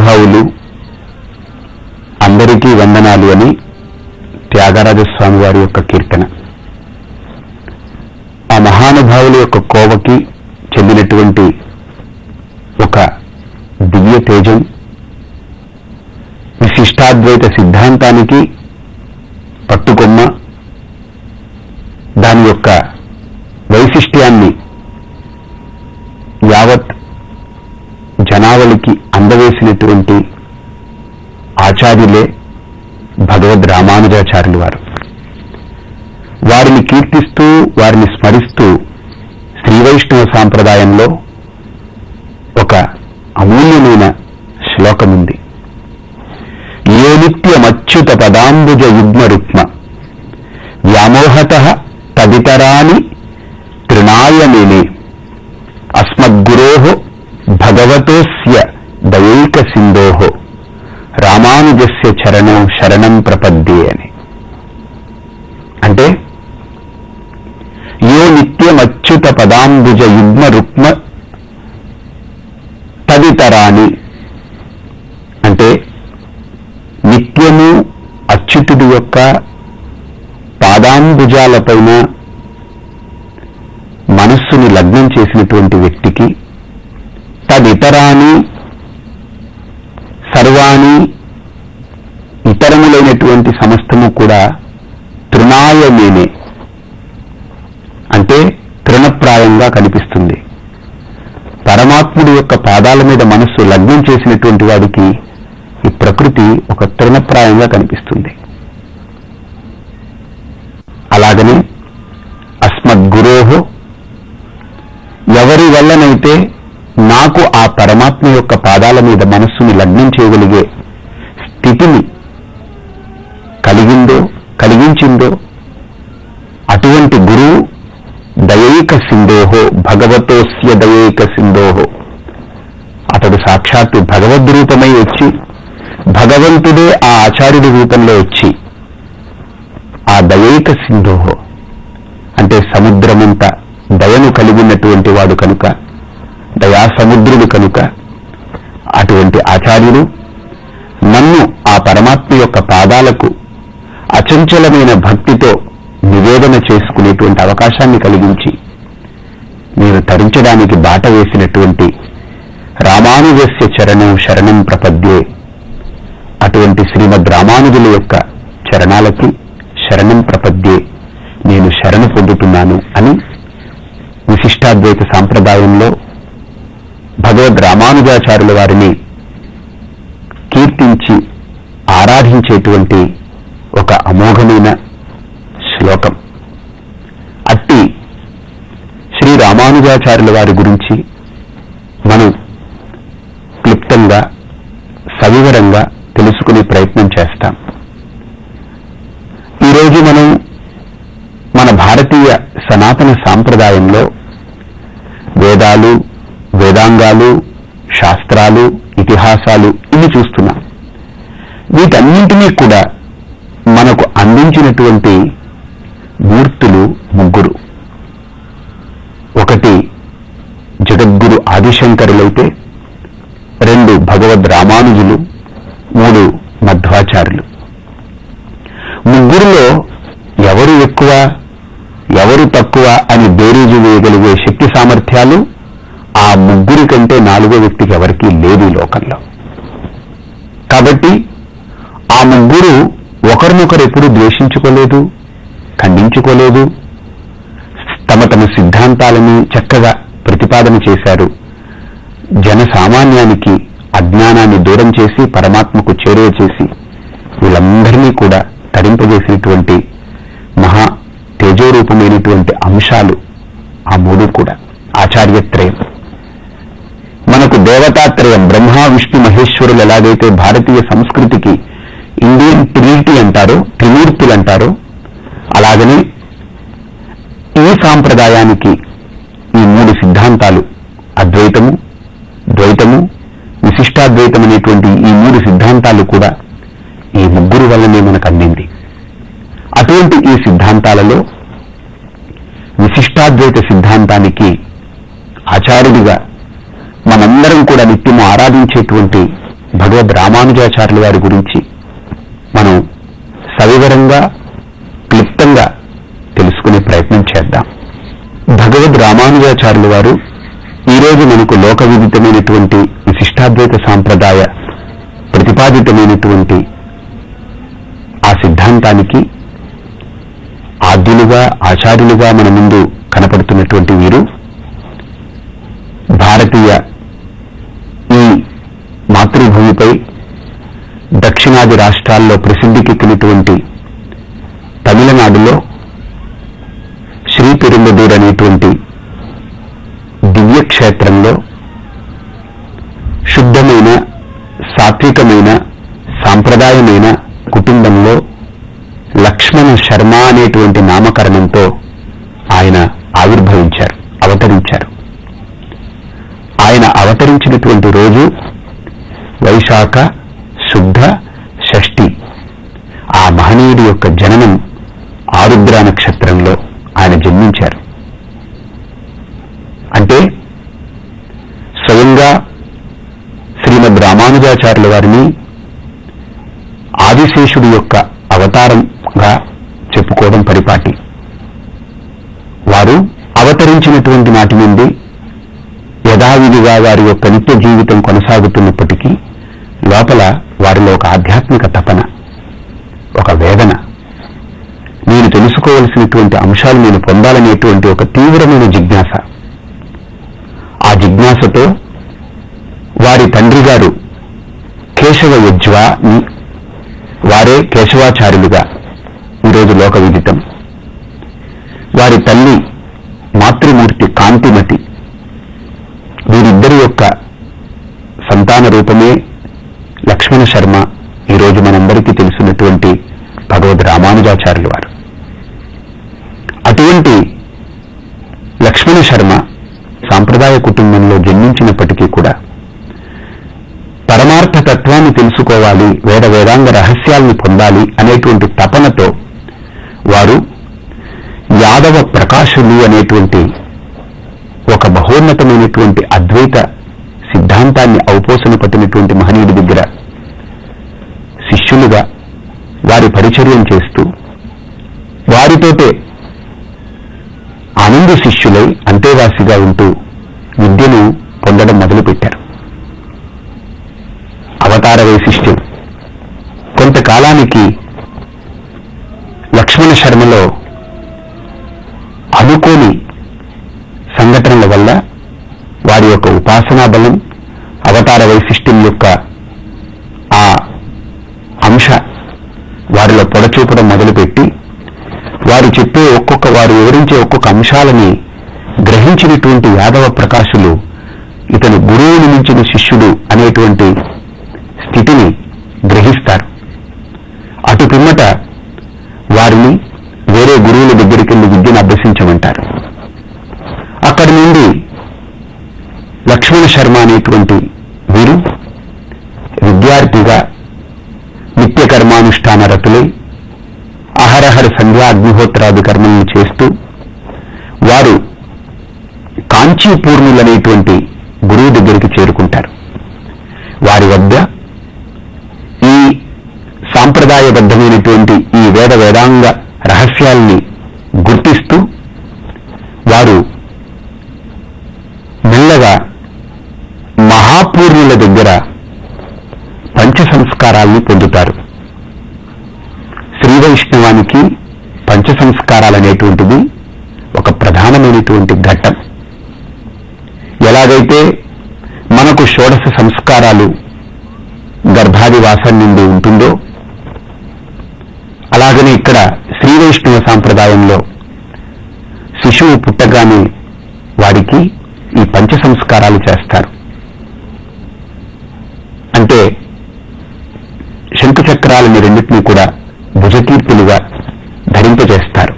మహానుభావులు అందరికీ వందనాలు అని త్యాగరాజస్వామి వారి యొక్క కీర్తన. ఆ మహానుభావుల యొక్క కోవకి చెందినటువంటి ఒక దివ్య తేజం, విశిష్టాద్వైత సిద్ధాంతానికి పట్టుకొమ్మ, దాని యొక్క వైశిష్ట్యాన్ని యావత్ జనావళికి అందవేసినటువంటి ఆచార్యులే భగవద్ రామానుజాచార్యులు వారు. వారిని కీర్తిస్తూ, వారిని స్మరిస్తూ శ్రీ వైష్ణవ సాంప్రదాయంలో ఒక అమూల్యమైన శ్లోకముంది. ఏ నిత్యమచ్యుత పదాంబుజ యుగ్మ రుక్మ వ్యామోహతః తదితరాని తృణాయమేనే అస్మద్గురోః భగవతోస్య దయైక సింధోః రామానుజస్య చరణం శరణం ప్రపద్యే అని. అంటే యో నిత్యమచ్యుత పదాంబుజ యుగ్మ రుక్మ తదితరాని అంటే నిత్యము అచ్యుతుడి యొక్క పాదాంబుజాలపైన మనస్సుని లగ్నం చేసినటువంటి వ్యక్తికి తదితరాని సర్వాణి ఇతరములైనటువంటి సమస్తము కూడా తృణాయమేనే అంటే తృణప్రాయంగా కనిపిస్తుంది. పరమాత్ముడి యొక్క పాదాల మీద మనస్సు లగ్నం చేసినటువంటి వాడికి ఈ ప్రకృతి ఒక తృణప్రాయంగా కనిపిస్తుంది. అలాగనే అస్మద్గురోః ఎవరి వల్లనైతే నాకు ఆ పరమాత్మ యొక్క పాదాల మీద మనస్సుని లగ్నం చేయగలిగే స్థితిని కలిగించిందో అటువంటి గురువు దయైక సింధోః భగవతోస్య దయైక సింధోః, అతడు సాక్షాత్తు భగవద్ రూపమై వచ్చి భగవంతుడే ఆ ఆచార్యుడి రూపంలో వచ్చి ఆ దయైక సింధోః అంటే సముద్రమంత దయను కలిగినటువంటి వాడు కనుక, దయాసముద్రుడు కనుక అటువంటి ఆచార్యుడు నన్ను ఆ పరమాత్మ యొక్క పాదాలకు అచంచలమైన భక్తితో నివేదన చేసుకునేటువంటి అవకాశాన్ని కలిగించి నేను తరించడానికి బాట వేసినటువంటి రామానుజస్య చరణం శరణం ప్రపద్యే, అటువంటి శ్రీమద్ రామానుజుల యొక్క చరణాలకి శరణం ప్రపద్యే, నేను శరణు పొందుతున్నాను అని విశిష్టాద్వైత సాంప్రదాయంలో భగవద్ రామానుజాచార్యుల వారిని కీర్తించి ఆరాధించేటువంటి ఒక అమోఘమైన శ్లోకం. అట్టి శ్రీ రామానుజాచార్యుల వారి గురించి మనం క్లుప్తంగా సవివరంగా తెలుసుకునే ప్రయత్నం చేస్తాం. ఈరోజు మనం మన భారతీయ సనాతన సాంప్రదాయంలో వేదాలు, వేదాంగాలు, శాస్త్రాలు, ఇతిహాసాలు ఇవి చూస్తున్నాం. వీటన్నింటినీ కూడా మనకు అందించినటువంటి మూర్తులు ముగ్గురు. ఒకటి జగద్గురు ఆదిశంకరులైతే, రెండు భగవద్ రామానుజులు, మూడు మధ్వాచార్యులు. ముగ్గురులో ఎవరు ఎక్కువ ఎవరు తక్కువ అని బేరీజు వేయగలిగే శక్తి సామర్థ్యాలు ఆ ముగ్గురి కంటే నాలుగో వ్యక్తికి ఎవరికీ లేదు ఈ లోకంలో. కాబట్టి ఆ ముగ్గురు ఒకరినొకరు ఎప్పుడూ ద్వేషించుకోలేదు, ఖండించుకోలేదు. తమ తమ సిద్ధాంతాలని చక్కగా ప్రతిపాదన చేశారు. జనసామాన్యానికి అజ్ఞానాన్ని దూరం చేసి పరమాత్మకు చేరువ చేసి వీళ్ళందరినీ కూడా తరింపజేసినటువంటి మహా తేజోరూపమైనటువంటి అంశాలు ఆ మూడు కూడా. ఆచార్యత్రయం మనకు దేవతాత్రయం, బ్రహ్మ విష్ణు మహేశ్వరులు ఎలాగైతే భారతీయ సంస్కృతికి ఇండియన్ ట్రినిటీ అంటారో, త్రిమూర్తులు అంటారో, అలాగనే ఈ సాంప్రదాయానికి ఈ మూడు సిద్ధాంతాలు అద్వైతము, ద్వైతము, విశిష్టాద్వైతం అనేటువంటి ఈ మూడు సిద్ధాంతాలు కూడా ఈ ముగ్గురు వల్లనే మనకు అందింది. అటువంటి ఈ సిద్ధాంతాలలో విశిష్టాద్వైత సిద్ధాంతానికి ఆచార్యుడిగా మనందరం కూడా నిత్యము ఆరాధించేటువంటి భగవద్ రామానుజాచార్యుల వారి గురించి మనం సవివరంగా క్లుప్తంగా తెలుసుకునే ప్రయత్నం చేద్దాం. భగవద్ రామానుజాచార్యుల వారు ఈరోజు మనకు లోక విదితమైనటువంటి విశిష్టాద్వైత సాంప్రదాయ ప్రతిపాదితమైనటువంటి ఆ సిద్ధాంతానికి ఆద్యులుగా ఆచార్యులుగా మన ముందు కనపడుతున్నటువంటి వీరు భారతీయ ఈ మాతృభూమిపై దక్షిణాది రాష్ట్రాల్లో ప్రసిద్ధికెక్కినటువంటి తమిళనాడులో శ్రీపెరుంబదూర్ అనేటువంటి దివ్యక్షేత్రంలో శుద్ధమైన సాత్వికమైన సాంప్రదాయమైన కుటుంబంలో లక్ష్మణ శర్మ అనేటువంటి నామకరణంతో ఆయన ఆవిర్భవించారు, అవతరించారు. ఆయన అవతరించినటువంటి రోజు వైశాఖ శుద్ధ షష్ఠి. ఆ మహనీయుడి యొక్క జననం ఆరుద్ర నక్షత్రంలో ఆయన జన్మించారు. అంటే స్వయంగా శ్రీమద్ రామానుజాచార్యుల వారిని ఆదిశేషుడి యొక్క అవతారంగా చెప్పుకోవడం పరిపాటి. వారు అవతరించినటువంటి నాటి నుండి యథావిధిగా వారి యొక్క నిత్య జీవితం కొనసాగుతున్నప్పటికీ లోపల వారిలో ఒక ఆధ్యాత్మిక తపన, ఒక వేదన, నేను తెలుసుకోవలసినటువంటి అంశాలు నేను పొందాలనేటువంటి ఒక తీవ్రమైన జిజ్ఞాస. ఆ జిజ్ఞాసతో వారి తండ్రి గారు కేశవ యజ్వాని, వారే కేశవాచార్యులుగా ఈరోజు లోక విదితం. వారి తల్లి మాతృమూర్తి కాంతిమతి. వీరిద్దరి యొక్క సంతాన రూపమే లక్ష్మణ శర్మ, ఈరోజు మనందరికీ తెలిసినటువంటి భగవద్ రామానుజాచార్యుల వారు. అటువంటి లక్ష్మణ శర్మ సాంప్రదాయ కుటుంబంలో జన్మించినప్పటికీ కూడా పరమార్థ తత్వాన్ని తెలుసుకోవాలి, వేద వేదాంగ రహస్యాలను పొందాలి అనేటువంటి తపనతో వారు యాదవ ప్రకాశులు అనేటువంటి ఒక బహోన్నతమైనటువంటి అద్వైత సిద్ధాంతాన్ని ఔపోసన పట్టినటువంటి మహనీయుడి దగ్గర శిష్యులుగా వారి పరిచర్యం చేస్తూ వారితోటే ఆనంద శిష్యులై అంతేవాసిగా ఉంటూ విద్యను పొందడం మొదలుపెట్టారు. అవతార వైశిష్ట్యం. కొంతకాలానికి లక్ష్మణ శర్మలో అనుకోని సంఘటనల వల్ల వారి యొక్క ఉపాసనా బలం, అవతార వైశిష్ట్యం యొక్క ఆ అంశ వారిలో పొడచూపడం మొదలుపెట్టి వారు చెప్పే వారు వివరించే ఒక్కొక్క అంశాలని గ్రహించినటువంటి యాదవ ప్రకాశులు ఇతను గురువుని మించిన శిష్యుడు అనేటువంటి స్థితిని గ్రహిస్తారు. అటు పిమ్మట వారిని వేరే గురువుల దగ్గరికి వెళ్ళి విద్యను అభ్యసించమంటారు. అక్కడి నుండి లక్ష్మణ శర్మ అనేటువంటి వీరు విద్యార్థిగా నిత్య కర్మానుష్ఠాన రతులై అహరహర సంధ్యా అగ్నిహోత్రాది కర్మలను చేస్తూ వారు కాంచీపూర్ణులనేటువంటి గురువు దగ్గరికి చేరుకుంటారు. వారి వద్ద ఈ సాంప్రదాయబద్ధమైనటువంటి ఈ వేద వేదాంగ రహస్యాల్ని గుర్తిస్తూ వారు మెల్లగా మహాపూర్ణుల దగ్గర పంచ సంస్కారాల్ని పొందుతారు. శ్రీ వైష్ణవానికి పంచ సంస్కారాలనేటువంటిది ఒక ప్రధానమైనటువంటి ఘట్టం. ఎలాగైతే మనకు షోడశ సంస్కారాలు గర్భాదివాసం నుండి ఉంటుందో అలాగనే ఇక్కడ శ్రీ వైష్ణవ సాంప్రదాయంలో శిశువు పుట్టగానే వాడికి ఈ పంచ సంస్కారాలు చేస్తారు. అంటే శంఖచక్రాలని రెండింటినీ కూడా భుజకీర్తులుగా ధరింపజేస్తారు.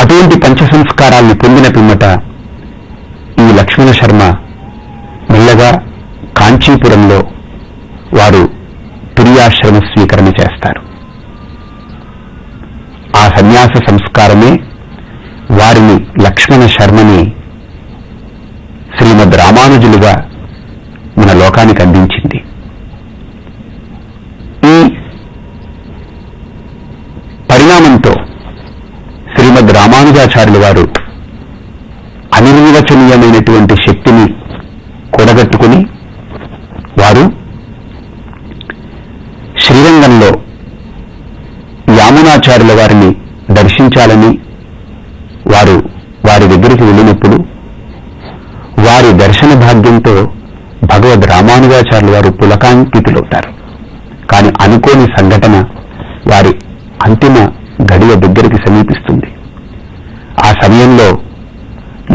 అటువంటి పంచ సంస్కారాలను పొందిన పిమ్మట ఈ లక్ష్మణ శర్మ మెల్లగా కాంచీపురంలో వారు తురియాశ్రమ స్వీకరణ చేస్తారు. ఆ సన్యాస సంస్కారమే వారిని లక్ష్మణ శర్మని శ్రీమద్ రామానుజులుగా మన లోకానికి అందించింది. ఈ పరిణామంతో శ్రీమద్ రామానుజాచార్యుల వారు అనిర్వచనీయమైనటువంటి శక్తిని కూడగట్టుకుని వారు శ్రీరంగంలో యామునాచార్యుల వారిని దర్శించాలని వారి దగ్గరికి వెళ్ళినప్పుడు వారి దర్శన భాగ్యంతో భగవద్ రామానుజాచార్యుల వారు పులకాంకితులవుతారు. కానీ అనుకోని సంఘటన వారి అంతిమ గడియ దగ్గరికి సమీపిస్తుంది. ఆ సమయంలో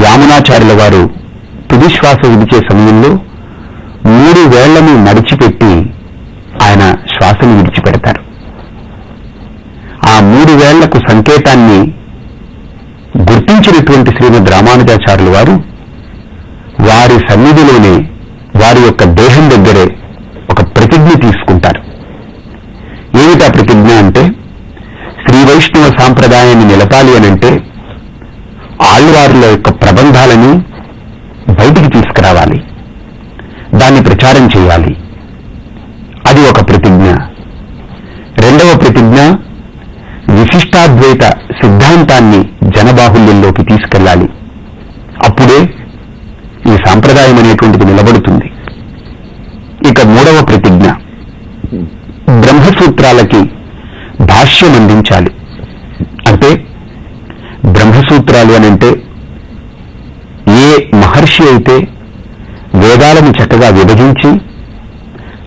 యామునాచార్యుల వారు తుదిశ్వాస విడిచే సమయంలో 3 వేళ్లను మడిచిపెట్టి ఆయన శ్వాసను విడిచిపెడతారు. ఆ 3 వేళ్లకు సంకేతాన్ని గుర్తించినటువంటి శ్రీమద్ రామానుజాచార్యుల వారు వారి సన్నిధిలోనే వారి యొక్క దేహం దగ్గరే ఒక ప్రతిజ్ఞ తీసుకుంటారు. ఏమిటా ప్రతిజ్ఞ అంటే, శ్రీ వైష్ణవ సాంప్రదాయాన్ని నిలపాలి అనంటే ఆళ్వారుల యొక్క ప్రబంధాలని బయటికి తీసుకురావాలి, దాన్ని ప్రచారం చేయాలి. అది ఒక ప్రతిజ్ఞ. రెండవ ప్రతిజ్ఞ, విశిష్టాద్వైత సిద్ధాంతాన్ని జనబాహుల్యంలోకి తీసుకెళ్లాలి. అప్పుడే ఈ సాంప్రదాయం అనేటువంటిది నిలబడుతుంది. ఇక 3వ ప్రతిజ్ఞ, బ్రహ్మసూత్రాలకి భాష్యం అందించాలి. అంటే బ్రహ్మసూత్రాలు అనంటే ఏ మహర్షి అయితే వేదాలను చక్కగా విభజించి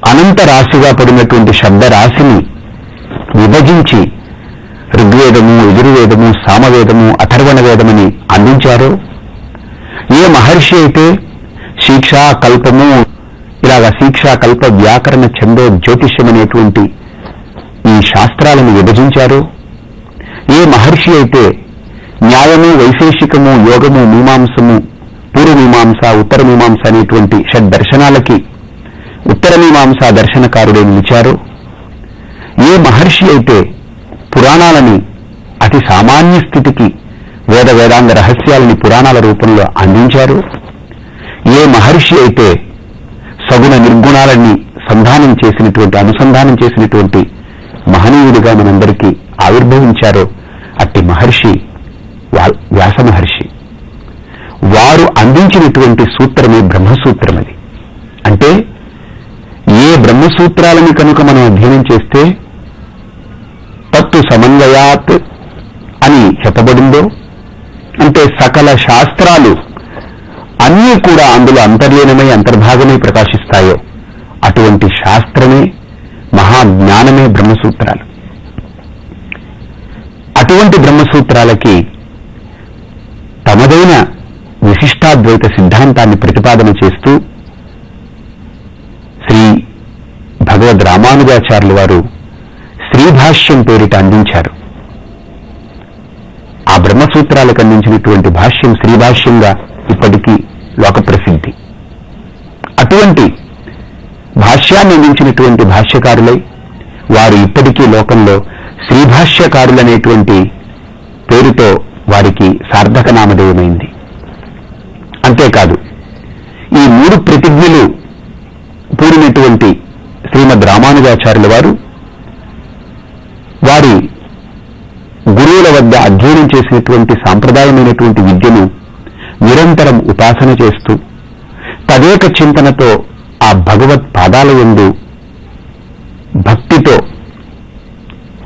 అనంత రాశిగా పడినటువంటి శబ్దరాశిని విభజించి ఋగ్వేదము, యజుర్వేదము, సామవేదము, అథర్వణ వేదమని అందించారో, ఏ మహర్షి అయితే శిక్ష, కల్పము, ఇలాగా శిక్ష, కల్ప, వ్యాకరణ, ఛందో, జ్యోతిష్యం అనేటువంటి ఈ శాస్త్రాలను విభజించారో, ఏ మహర్షి అయితే న్యాయము, వైశేషికము, యోగము, మీమాంసము, పూర్వమీమాంస, ఉత్తర మీమాంస అనేటువంటి షడ్దర్శనాలకి ఉత్తర మీమాంసా దర్శనకారుడే నిలిచారో, ఏ మహర్షి అయితే పురాణాలని అతి సామాన్య స్థితికి వేదాంగ రహస్యాలని పురాణాల రూపంలో అందించారు, ఏ మహర్షి అయితే సగుణ నిర్గుణాలని అనుసంధానం చేసినటువంటి మహనీయుడిగా మనందరికీ ఆవిర్భవించారో అట్టి మహర్షి వ్యాస మహర్షి. వారు అందించినటువంటి సూత్రమే బ్రహ్మసూత్రం. అది అంటే ఏ బ్రహ్మసూత్రాలని కనుక మనం అధ్యయనం చేస్తే తత్తు సమన్వయాత్ అని చెప్పబడిందో, అంటే సకల శాస్త్రాలు అన్నీ కూడా అందులో అంతర్లీనమై అంతర్భాగమై ప్రకాశిస్తాయో అటువంటి శాస్త్రమే, మహాజ్ఞానమే బ్రహ్మసూత్రాలు. అటువంటి బ్రహ్మసూత్రాలకి తమదైన విశిష్టాద్వైత సిద్ధాంతాన్ని ప్రతిపాదన చేస్తూ శ్రీ భగవద్ రామానుజాచార్యుల వారు శ్రీభాష్యం పేరిట అందించారు. ఆ బ్రహ్మసూత్రాలకు అందించినటువంటి భాష్యం శ్రీభాష్యంగా ఇప్పటికీ లోకప్రసిద్ధి. అటువంటి భాష్యాన్ని అందించినటువంటి భాష్యకారులై వారు ఇప్పటికీ లోకంలో శ్రీభాష్యకారులనేటువంటి పేరుతో వారికి సార్థక నామధేయమైంది. అంతేకాదు, ఈ 3 ప్రతిజ్ఞలు పూరినటువంటి శ్రీమద్ రామానుజాచార్యుల వారు వారి గురువుల వద్ద అధ్యయనం చేసినటువంటి సాంప్రదాయమైనటువంటి విద్యను నిరంతరం ఉపాసన చేస్తూ తదేక చింతనతో ఆ భగవత్ పాదాల యందు భక్తితో,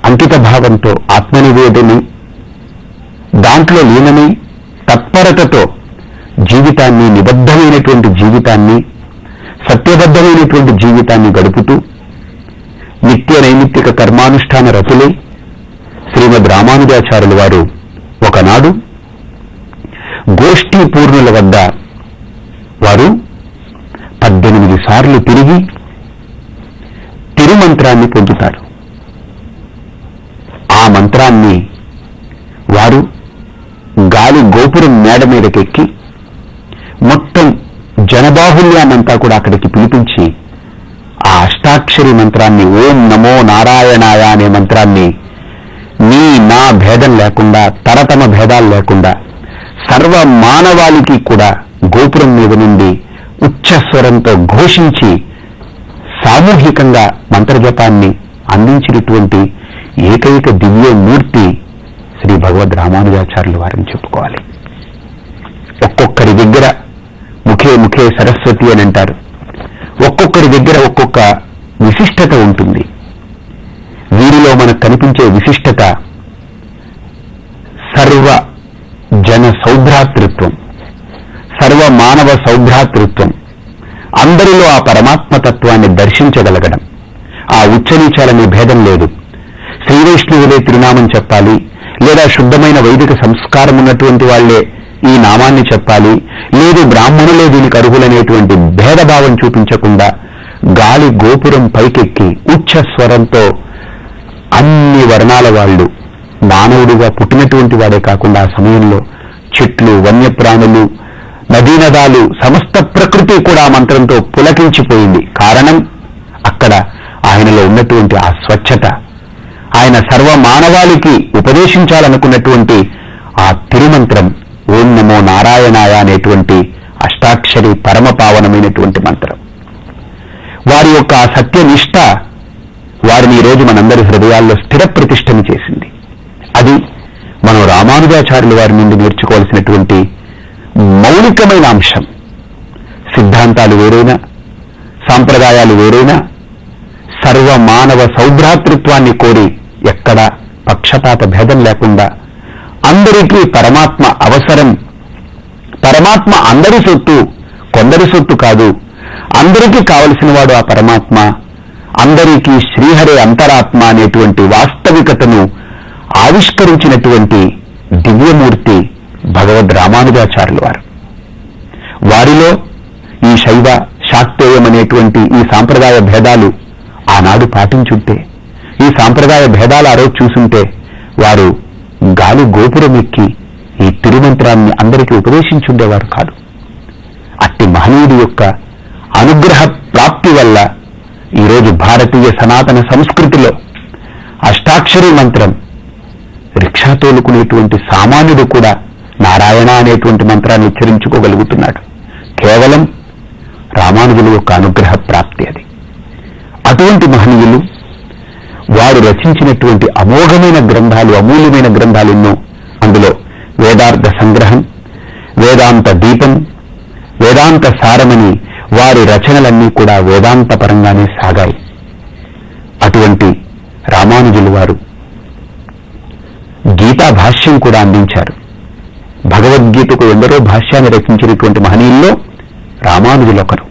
అంకిత భావంతో, ఆత్మనివేదని దాంట్లో లీనమై తత్పరతతో జీవితాన్ని, నిబద్ధమైనటువంటి జీవితాన్ని, సత్యబద్ధమైనటువంటి జీవితాన్ని గడుపుతూ నిత్య నైమిత్తిక కర్మానుష్ఠాన రతులై శ్రీమద్ రామానుజాచార్యుల వారు ఒకనాడు గోష్ఠీ పూర్ణుల వద్ద వారు 18 సార్లు తిరిగి తిరుమంత్రాన్ని పొందుతారు. ఆ మంత్రాన్ని వారు గాలి గోపురం మేడ మీదకెక్కి మొత్తం జనబాహుల్యాన్నంతా కూడా అక్కడికి పిలిపించి ఆ అష్టాక్షరి మంత్రాన్ని, ఓం నమో నారాయణాయ అనే మంత్రాన్ని నీ నా భేదం లేకుండా, తరతమ భేదాలు లేకుండా సర్వ మానవాళికి కూడా గోపురం మీద నుండి ఉచ్చస్వరంతో ఘోషించి సామూహికంగా మంత్రజపాన్ని అందించినటువంటి ఏకైక దివ్యమూర్తి శ్రీ భగవద్ రామానుజాచార్యుల వారిని చెప్పుకోవాలి. ఒక్కొక్కరి దగ్గర ముఖే ముఖే సరస్వతి అని అంటారు. ఒక్కొక్కరి దగ్గర ఒక్కొక్క విశిష్టత ఉంటుంది. వీరిలో మనకు కనిపించే విశిష్టత సర్వ జన సౌభ్రాతృత్వం, సర్వ మానవ సౌభ్రాతృత్వం, అందరిలో ఆ పరమాత్మతత్వాన్ని దర్శించగలగడం. ఆ ఉచ్చనీచాలనే భేదం లేదు. శ్రీ వైష్ణవులే తిరునామం చెప్పాలి, లేదా శుద్ధమైన వైదిక సంస్కారం ఉన్నటువంటి వాళ్లే ఈ నామాన్ని చెప్పాలి, లేదు బ్రాహ్మణులే దీనికి అర్హులనేటువంటి భేదభావం చూపించకుండా గాలి గోపురం పైకెక్కి ఉచ్చ స్వరంతో అన్ని వర్ణాల వాళ్ళు, మానవుడిగా పుట్టినటువంటి వాడే కాకుండా ఆ సమయంలో చెట్లు, వన్యప్రాణులు, నదీనదాలు, సమస్త ప్రకృతి కూడా ఆ మంత్రంతో పులకించిపోయింది. కారణం అక్కడ ఆయనలో ఉన్నటువంటి ఆ స్వచ్ఛత, ఆయన సర్వ మానవాళికి ఉపదేశించాలనుకున్నటువంటి ఆ తిరుమంత్రం ఓం నమో నారాయణాయ అనేటువంటి అష్టాక్షరి పరమ పావనమైనటువంటి మంత్రం. వారి యొక్క ఆ సత్యనిష్ట వారిని ఈరోజు మనందరి హృదయాల్లో స్థిర ప్రతిష్టని చేసింది. అది మనం రామానుజాచార్యుల వారి నుండి నేర్చుకోవాల్సినటువంటి మౌలికమైన అంశం. సిద్ధాంతాలు వేరైనా, సాంప్రదాయాలు వేరైనా, సర్వ మానవ సౌభ్రాతృత్వాన్ని కోరి ఎక్కడా పక్షపాత భేదం లేకుండా అందరికీ పరమాత్మ అవసరం. పరమాత్మ అందరి సొత్తు, కొందరి సొత్తు కాదు. అందరికీ కావలసిన వాడు ఆ పరమాత్మ. అందరికీ శ్రీహరే అంతరాత్మ అనేటువంటి వాస్తవికతను ఆవిష్కరించినటువంటి దివ్యమూర్తి భగవద్ రామానుజాచార్యుల వారు. వారిలో ఈ శైవ శాక్తేయం అనేటువంటి ఈ సాంప్రదాయ భేదాలు ఆనాడు పాటించుంటే, ఈ సాంప్రదాయ భేదాలు ఆ రోజు చూసుంటే, వారు గాలి గోపురం ఎక్కి ఈ తిరుమంత్రాన్ని అందరికీ ఉపదేశించుండేవారు కాదు. అట్టి మహనీయుడి యొక్క అనుగ్రహ ప్రాప్తి వల్ల ఈరోజు భారతీయ సనాతన సంస్కృతిలో అష్టాక్షరి మంత్రం రిక్షా తోలుకునేటువంటి సామాన్యుడు కూడా నారాయణ అనేటువంటి మంత్రాన్ని ఉచ్చరించుకోగలుగుతున్నాడు. కేవలం రామానుజుల యొక్క అనుగ్రహ ప్రాప్తి అది. అటువంటి మహనీయులు వారు రచించినటువంటి అమోఘమైన గ్రంథాలు, అమూల్యమైన గ్రంథాలు ఎన్నో. అందులో వేదార్థ సంగ్రహం, వేదాంత దీపం, వేదాంత సారమని వారి రచనలన్నీ కూడా వేదాంత పరంగానే సాగాయి. అటువంటి రామానుజులు వారు గీతా భాష్యం కూడా అందించారు. భగవద్గీతకు ఎందరో భాష్యాన్ని రచించినటువంటి మహనీయుల్లో రామానుజులు ఒకరు.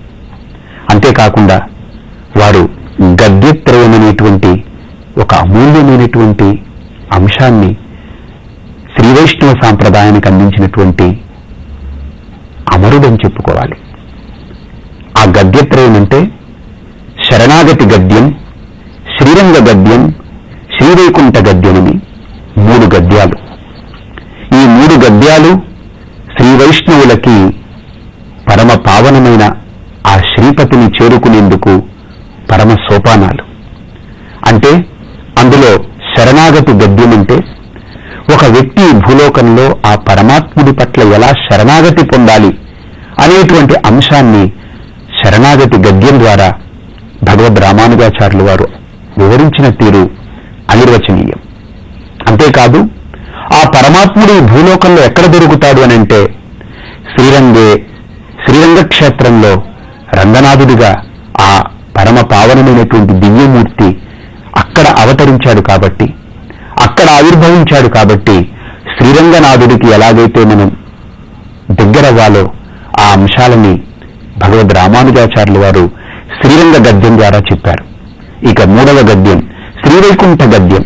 అంతేకాకుండా వారు గద్యత్రయం అనేటువంటి ఒక అమూల్యమైనటువంటి అంశాన్ని శ్రీ వైష్ణవ సాంప్రదాయానికి అందించినటువంటి అమరుడని చెప్పుకోవాలి. ఆ గద్యత్రయం అంటే శరణాగతి గద్యం, శ్రీరంగ గద్యం, శ్రీవైకుంఠ గద్యమని 3 గద్యాలు. ఈ 3 గద్యాలు శ్రీ వైష్ణవులకి పరమ పావనమైన ఆ శ్రీపతిని చేరుకునేందుకు పరమ సోపానాలు. అంటే అందులో శరణాగతి గద్యం అంటే ఒక వ్యక్తి భూలోకంలో ఆ పరమాత్ముడి పట్ల ఎలా శరణాగతి పొందాలి అనేటువంటి అంశాన్ని శరణాగతి గద్యం ద్వారా భగవద్ రామానుజాచార్యుల వారు వివరించిన తీరు అనిర్వచనీయం. అంతేకాదు ఆ పరమాత్ముడు భూలోకంలో ఎక్కడ దొరుకుతాడు అనంటే శ్రీరంగ క్షేత్రంలో రంగనాథుడిగా ఆ పరమ పావనమైనటువంటి దివ్యమూర్తి అక్కడ అవతరించాడు కాబట్టి, అక్కడ ఆవిర్భవించాడు కాబట్టి శ్రీరంగనాథుడికి ఎలాగైతే మనం దగ్గరవ్వాలో ఆ అంశాలని భగవద్ రామానుజాచార్యుల వారు శ్రీరంగ గద్యం ద్వారా చెప్పారు. ఇక 3వ గద్యం శ్రీవైకుంఠ గద్యం.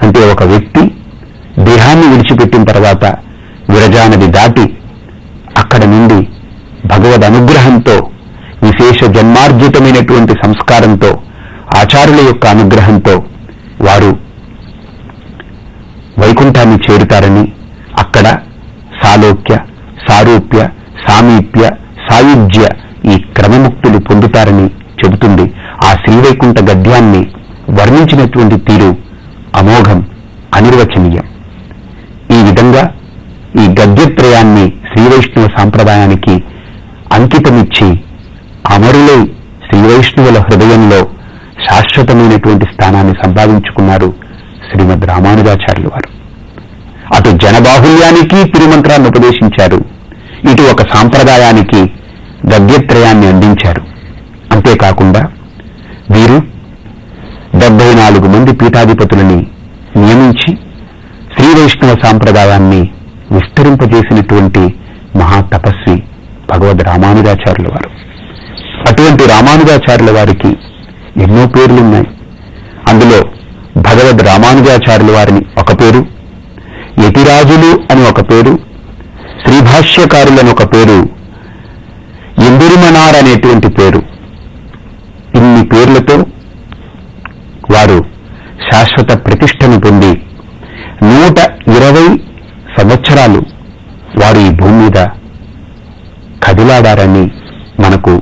అంటే ఒక వ్యక్తి దేహాన్ని విడిచిపెట్టిన తర్వాత విరజానది దాటి అక్కడ నుండి భగవద్ అనుగ్రహంతో, విశేష జన్మార్జితమైనటువంటి సంస్కారంతో, ఆచార్యుల యొక్క అనుగ్రహంతో వారు వైకుంఠాన్ని చేరుతారని, అక్కడ సాలోక్య, సారూప్య, సామీప్య, సాయుజ్య ఈ క్రమముక్తులు పొందుతారని చెబుతుంది. ఆ శ్రీవైకుంఠ గద్యాన్ని వర్ణించినటువంటి తీరు అమోఘం, అనిర్వచనీయం. ఈ విధంగా ఈ గద్యత్రయాన్ని శ్రీవైష్ణవ సాంప్రదాయానికి అంకితమిచ్చి అమరులై శ్రీ వైష్ణవుల హృదయంలో శాశ్వతమైనటువంటి స్థానాన్ని సంపాదించుకున్నారు శ్రీమద్ రామానుజాచార్యులు వారు. అటు జనబాహుల్యానికి తిరుమంత్రాన్ని ఉపదేశించారు, ఇటు ఒక సాంప్రదాయానికి గద్యత్రయాన్ని అందించారు. అంతేకాకుండా వీరు 74 మంది పీఠాధిపతులని నియమించి శ్రీ వైష్ణవ సాంప్రదాయాన్ని విస్తరింపజేసినటువంటి మహాతపస్వి భగవద్ రామానుజాచార్యుల వారు. అటువంటి రామానుజాచార్యుల వారికి ఎన్నో పేర్లున్నాయి. అందులో భగవద్ రామానుజాచార్యుల వారిని ఒక పేరు, యతిరాజులు అని ఒక పేరు, శ్రీభాష్యకారులని ఒక పేరు, ఎందిరిమనార్ అనేటువంటి పేరు. ఇన్ని పేర్లతో వారు శాశ్వత ప్రతిష్టను పొంది 120 సంవత్సరాలు వారు ఈ భూమి మీద కదిలాడారని మనకు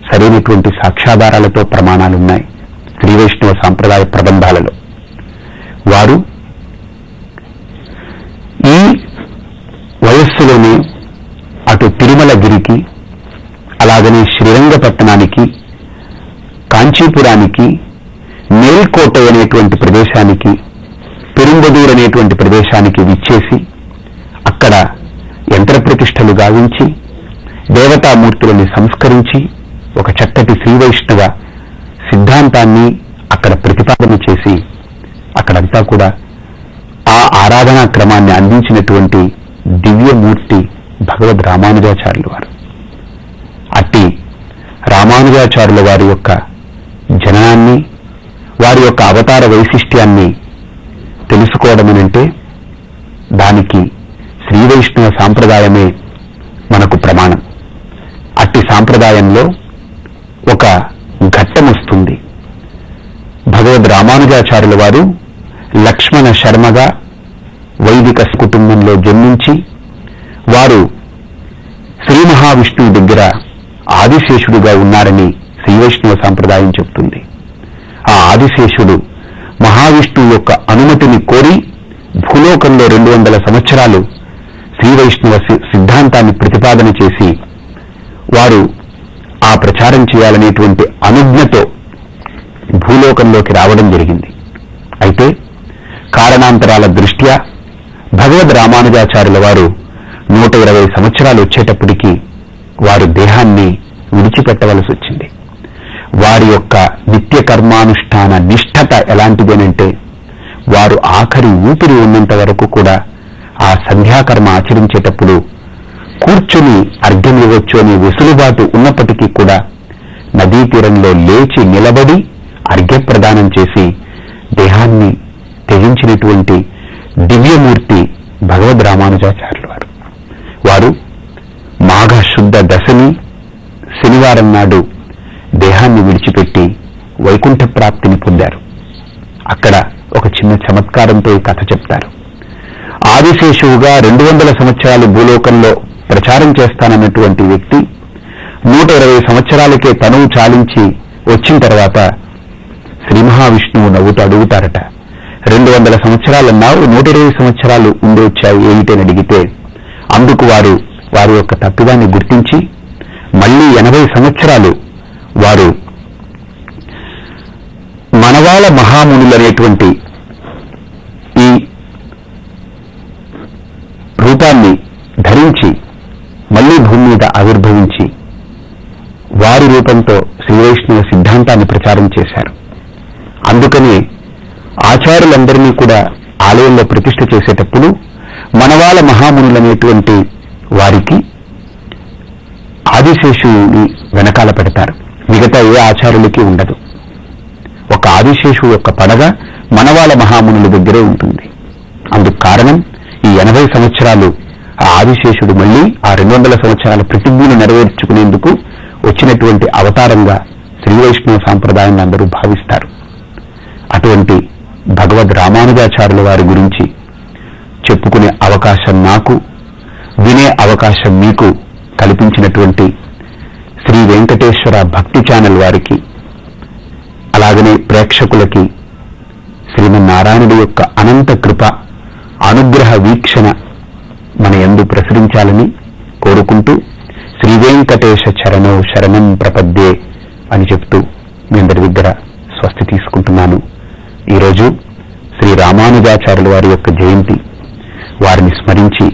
సరైనటువంటి సాక్ష్యాధారాలతో ప్రమాణాలున్నాయి శ్రీ వైష్ణవ సాంప్రదాయ ప్రబంధాలలో. వారు ఈ వయస్సులోనే అటు తిరుమలగిరికి, అలాగనే శ్రీరంగపట్టణానికి, కాంచీపురానికి, మేల్కోట అనేటువంటి ప్రదేశానికి, పెరుంబదూర్ అనేటువంటి ప్రదేశానికి విచ్చేసి అక్కడ యంత్రప్రతిష్టలు గావించి దేవతామూర్తులని సంస్కరించి ఒక చక్కటి శ్రీ వైష్ణవ సిద్ధాంతాన్ని అక్కడ ప్రతిపాదన చేసి అక్కడంతా కూడా ఆ ఆరాధనా క్రమాన్ని అందించినటువంటి దివ్యమూర్తి భగవద్ రామానుజాచార్యుల వారు. అట్టి రామానుజాచార్యుల వారి యొక్క జననాన్ని, వారి యొక్క అవతార వైశిష్ట్యాన్ని తెలుసుకోవడమనంటే దానికి శ్రీ వైష్ణవ సాంప్రదాయమే మనకు ప్రమాణం. అట్టి సాంప్రదాయంలో ఒక ఘట్టం వస్తుంది. భగవద్ రామానుజాచార్యుల వారు లక్ష్మణ శర్మగా వైదిక కుటుంబంలో జన్మించి వారు శ్రీ మహావిష్ణువు దగ్గర ఆదిశేషుడుగా ఉన్నారని శ్రీ వైష్ణవ సాంప్రదాయం చెప్తుంది. ఆ ఆదిశేషుడు మహావిష్ణువు యొక్క అనుమతిని కోరి భూలోకంలో 200 సంవత్సరాలు శ్రీ వైష్ణవ సిద్ధాంతాన్ని ప్రతిపాదన చేసి వారు ఆ ప్రచారం చేయాలనేటువంటి అనుజ్ఞతో భూలోకంలోకి రావడం జరిగింది. అయితే కారణాంతరాల దృష్ట్యా భగవద్ రామానుజాచార్యుల వారు 120 సంవత్సరాలు వచ్చేటప్పటికీ వారు దేహాన్ని విడిచిపెట్టవలసి వచ్చింది. వారి యొక్క నిత్య కర్మానుష్ఠాన నిష్ఠత ఎలాంటిదేనంటే వారు ఆఖరి ఊపిరి ఉన్నంత వరకు కూడా ఆ సంధ్యాకర్మ ఆచరించేటప్పుడు కూర్చుని అర్ఘ్యం ఇవ్వచ్చు అనే వెసులుబాటు ఉన్నప్పటికీ కూడా నదీ తీరంలో లేచి నిలబడి అర్ఘ్యప్రదానం చేసి దేహాన్ని త్యజించినటువంటి దివ్యమూర్తి భగవద్ రామానుజాచార్యుల వారు. వారు మాఘ శుద్ధ దశమి శనివారం నాడు దేహాన్ని విడిచిపెట్టి వైకుంఠ ప్రాప్తిని పొందారు. అక్కడ ఒక చిన్న చమత్కారంతో ఈ కథ చెప్తారు. ఆదిశేషువుగా 200 సంవత్సరాలు భూలోకంలో ప్రచారం చేస్తానన్నటువంటి వ్యక్తి 120 సంవత్సరాలకే తనువు చాలించి వచ్చిన తర్వాత శ్రీ మహావిష్ణువు నవ్వుతూ అడుగుతారట, 200 సంవత్సరాలన్నావు, 120 సంవత్సరాలు ఉండి వచ్చాయి ఏమిటని అడిగితే అందుకు వారు వారి యొక్క తప్పిదాన్ని గుర్తించి మళ్లీ 80 సంవత్సరాలు వారు మనవాళ మహామునులనేటువంటి ఈ రూపాన్ని ధరించి మళ్లీ భూమి మీద ఆవిర్భవించి వారి రూపంతో శ్రీ వైష్ణవ సిద్ధాంతాన్ని ప్రచారం చేశారు. అందుకని ఆచార్యులందరినీ కూడా ఆలయంలో ప్రతిష్ఠ చేసేటప్పుడు మనవాళ మహామునులనేటువంటి వారికి ఆదిశేషుని వెనకాల పెడతారు. మిగతా ఏ ఆచార్యులకి ఉండదు. ఒక ఆదిశేషువు యొక్క పడగ మనవాళ మహామునుల దగ్గరే ఉంటుంది. అందుకు కారణం ఈ 80 సంవత్సరాలు ఆ ఆదిశేషుడు మళ్లీ ఆ 200 సంవత్సరాల ప్రతిజ్ఞను నెరవేర్చుకునేందుకు వచ్చినటువంటి అవతారంగా శ్రీ వైష్ణవ సాంప్రదాయాన్ని అందరూ భావిస్తారు. అటువంటి భగవద్ రామానుజాచార్యుల వారి గురించి చెప్పుకునే అవకాశం నాకు, వినే అవకాశం మీకు కల్పించినటువంటి శ్రీ వెంకటేశ్వర భక్తి ఛానల్ వారికి, అలాగనే ప్రేక్షకులకి శ్రీమన్నారాయణుడి యొక్క అనంత కృప అనుగ్రహ వీక్షణ మన యందు ప్రసరించాలని కోరుకుంటూ శ్రీవేంకటేశ చరణో శరణం ప్రపద్యే అని చెప్తూ మీ అందరి దగ్గర స్వస్తి తీసుకుంటున్నాను. ఈరోజు శ్రీ రామానుజాచార్యుల వారి యొక్క జయంతి. వారిని స్మరించి